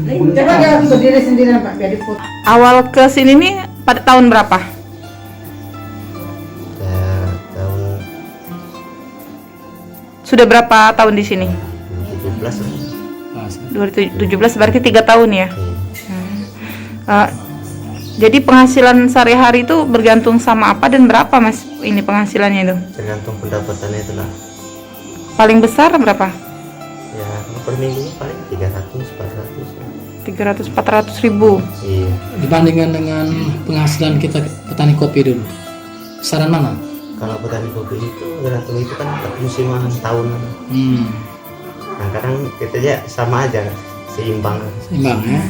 Coba dia berdiri sendiri Pak, biar dipoto. Awal ke sini nih pada tahun berapa? Tahun Sudah berapa tahun di sini? 17. 2017 berarti 3 tahun ya. Iya. Jadi penghasilan sehari-hari itu bergantung sama apa dan berapa Mas ini penghasilannya itu? Tergantung pendapatannya itu lah. Paling besar berapa? Ya per minggu paling 300-400 ribu. Iya. Dibandingkan dengan penghasilan kita petani kopi dulu, saran mana? Kalau petani kopi itu tergantung itu kan musiman tahunan. Nah kadang kita aja sama aja seimbang. Seimbang ya.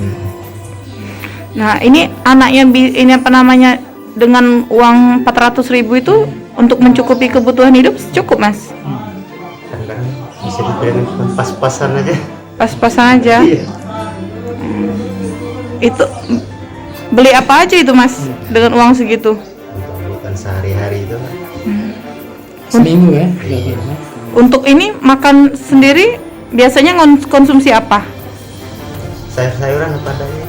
Nah ini anaknya ini apa namanya dengan uang 400 ribu itu untuk mencukupi kebutuhan hidup cukup Mas? Kadang-kadang bisa dibilang pas-pasan aja. Pas-pasan aja. Iya. Itu beli apa aja itu Mas dengan uang segitu? Untuk kebutuhan sehari-hari itu kan. Seminggu ya. Untuk ini makan sendiri biasanya konsumsi apa? Sayur-sayuran apa adanya.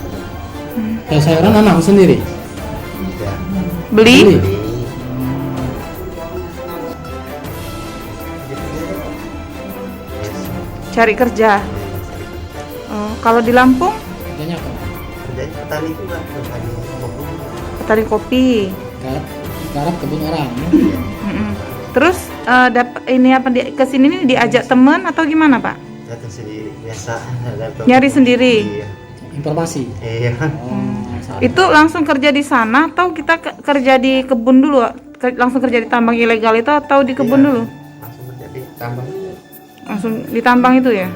Sayuran anak sendiri. Ya. Beli? Beli. Cari kerja. Oh, kalau di Lampung Kerjanya apa? Kerjanya petani juga, petani kopi. petani kopi. Garap kebun orang ya. Mm-mm. Terus dapat ini apa kesini nih diajak teman atau gimana Pak? Datang sendiri biasa. Nyari sendiri. Iya. Informasi. Iya. Itu langsung kerja di sana atau kita kerja di kebun dulu? Langsung kerja di tambang ilegal itu atau di kebun Iya. dulu? Langsung menjadi tambang. Langsung di tambang itu ya?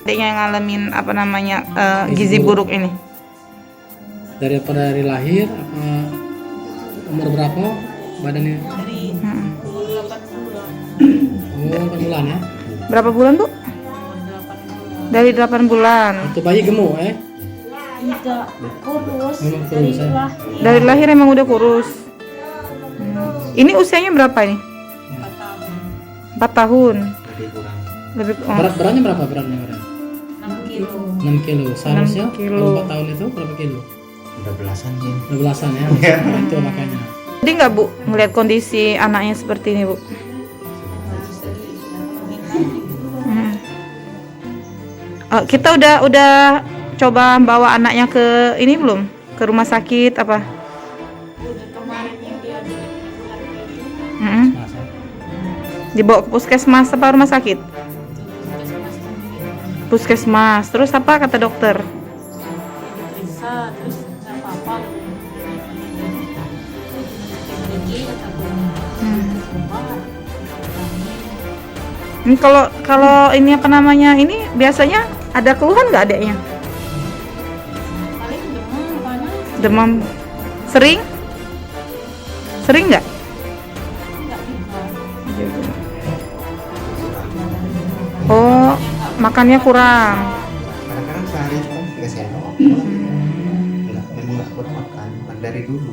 Adiknya yang ngalamin apa namanya gizi buruk ini. Dari lahir umur berapa badannya? Oh, 8 bulan ya. Berapa bulan Bu? Dari 8 bulan. Itu bayi gemuk Tidak kurus, Memang kurus, ya? lahir Dari lahir emang udah kurus. Ini usianya berapa ini? 4 tahun. Lebih kurang. Lebih Beratnya berapa beratnya? 6 kilo. 6 kilo. Seharusnya 6 kilo. 4 tahun itu berapa kilo? Udah belasan sih. 12-an ya. Itu makanya. Jadi nggak Bu ngelihat kondisi anaknya seperti ini Bu? Kita udah coba bawa anaknya ke ini belum? Ke rumah sakit apa? Udah kemarin yang dia di bulan itu Mm-mm. Dibawa ke puskesmas apa rumah sakit? puskesmas sendiri. Puskesmas. Terus apa kata dokter? Diperiksa terus nggak apa-apa. Lagi kata Ini kalau ini apa namanya ini biasanya ada keluhan nggak adanya? paling demam panas Demam sering? Sering nggak? nggak juga. Oh, makannya kurang. Kadang-kadang sehari itu kan 3 sendok. Memang nggak perlu makan dari dulu.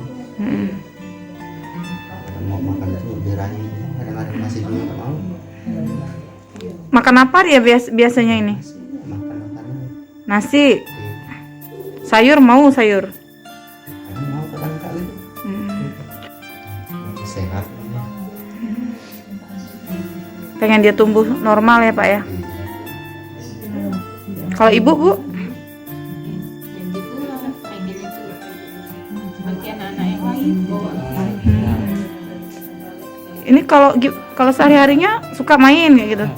Mau makan itu dirani. Kadang-kadang masih juga nggak mau. Makan apa dia biasanya ini? Makan makanan. Nasi, sayur mau sayur. Kadang mau kadang-kali. Sehat. Pengen dia tumbuh normal ya Pak ya. Kalau ibu Bu? Dan gitu lah pengen itu seperti anak-anak yang lain bawa Ini kalau sehari-harinya suka main kayak gitu.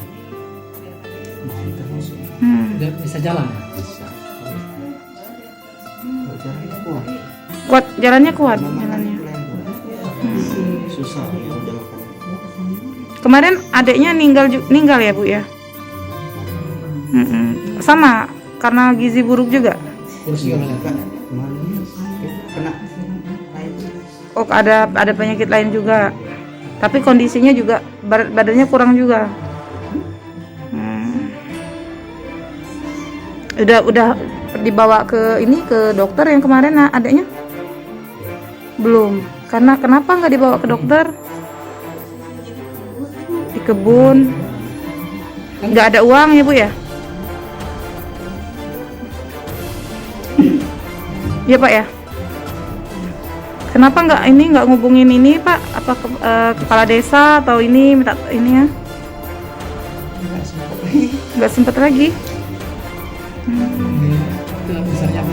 Dia bisa jalan ya? Bisa. Jalannya kuat. Kuat jalannya jalannya. Susah kalau udah makan. Kemarin adiknya ninggal ya Bu ya. Sama karena gizi buruk juga. Kurus juga Enggak, badan. kemarin kena lain. Oh ada penyakit lain juga. Tapi kondisinya juga badannya kurang juga. Udah dibawa ke dokter yang kemarin adiknya? Belum. Karena kenapa nggak dibawa ke dokter? Di kebun. Nggak ada uang ya Bu ya? Iya Pak ya. Kenapa nggak ngubungin ini Pak? Apa kepala desa atau ini minta ini ya? Nggak sempat lagi. Itu bisa yang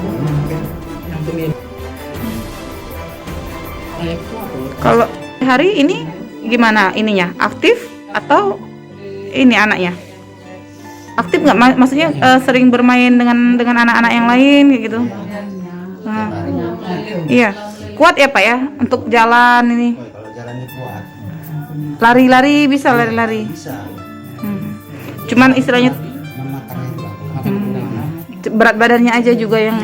pemilik. Kalau hari ini gimana ininya? Aktif atau ini anaknya? Aktif nggak? Maksudnya sering bermain dengan anak-anak yang lain kayak gitu? Nah, iya, kuat ya Pak ya untuk jalan ini. Kalau jalannya kuat, Lari-lari bisa lari-lari. bisa. Cuman istilahnya Memakan itu. berat badannya aja juga yang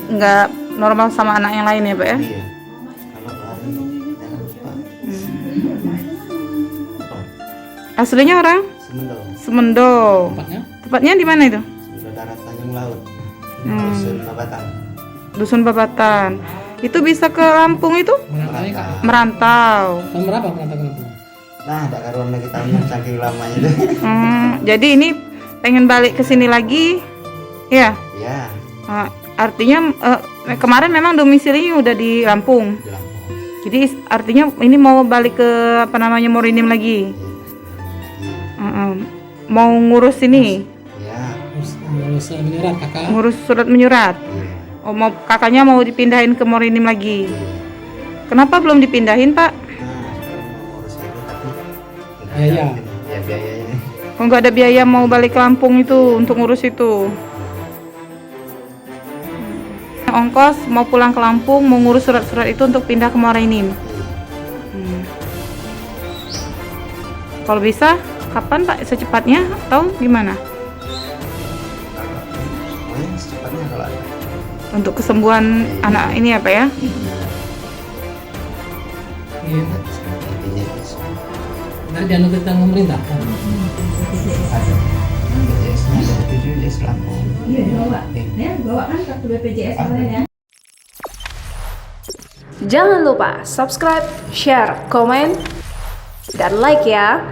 nggak normal sama anak yang lain ya Pak ya. Iya. Kalau lari jangan lupa. Aslinya orang Semendo. Semendo. Tempatnya? Tepatnya di mana itu? Semendo darat Tanjung Laut. Hmm. Dusun Babatan. Dusun Babatan. Itu bisa ke Lampung itu? Merantau Kak. Merantau. Tahun berapa merantau ke Lampung? Nah, ada karuan lagi tahunnya saking lamanya itu. Jadi ini pengen balik ke sini lagi, ya? Iya, Artinya kemarin memang domisilinya udah di Lampung. di Lampung. Jadi artinya ini mau balik ke apa namanya Morinim lagi. Mau ngurus ini, Iya. Ngurus menyurat kakak. ngurus surat menyurat. Iya. Oh, kakaknya mau dipindahin ke Morinim lagi. Iya. Kenapa belum dipindahin Pak? Nah, sekarang mau ngurus itu tapi nggak ada Biaya. ini. Ya biayanya. Kok nggak ada biaya mau balik ke Lampung itu untuk ngurus itu? Ongkos mau pulang ke Lampung mau ngurus surat-surat itu untuk pindah ke Morinim. Kalau bisa kapan Pak? Secepatnya atau gimana? Pokoknya secepatnya kalau ada. Untuk kesembuhan anak ini ya Pak ya? Iya. Seperti BPJS. Nah, jangan lupa tentang pemerintah. Ada. BPJS-nya ada BPJS Lampung. Iya, bawa. Ya, bawa kan kartu BPJS kalian ya. Jangan lupa subscribe, share, komen, dan like ya.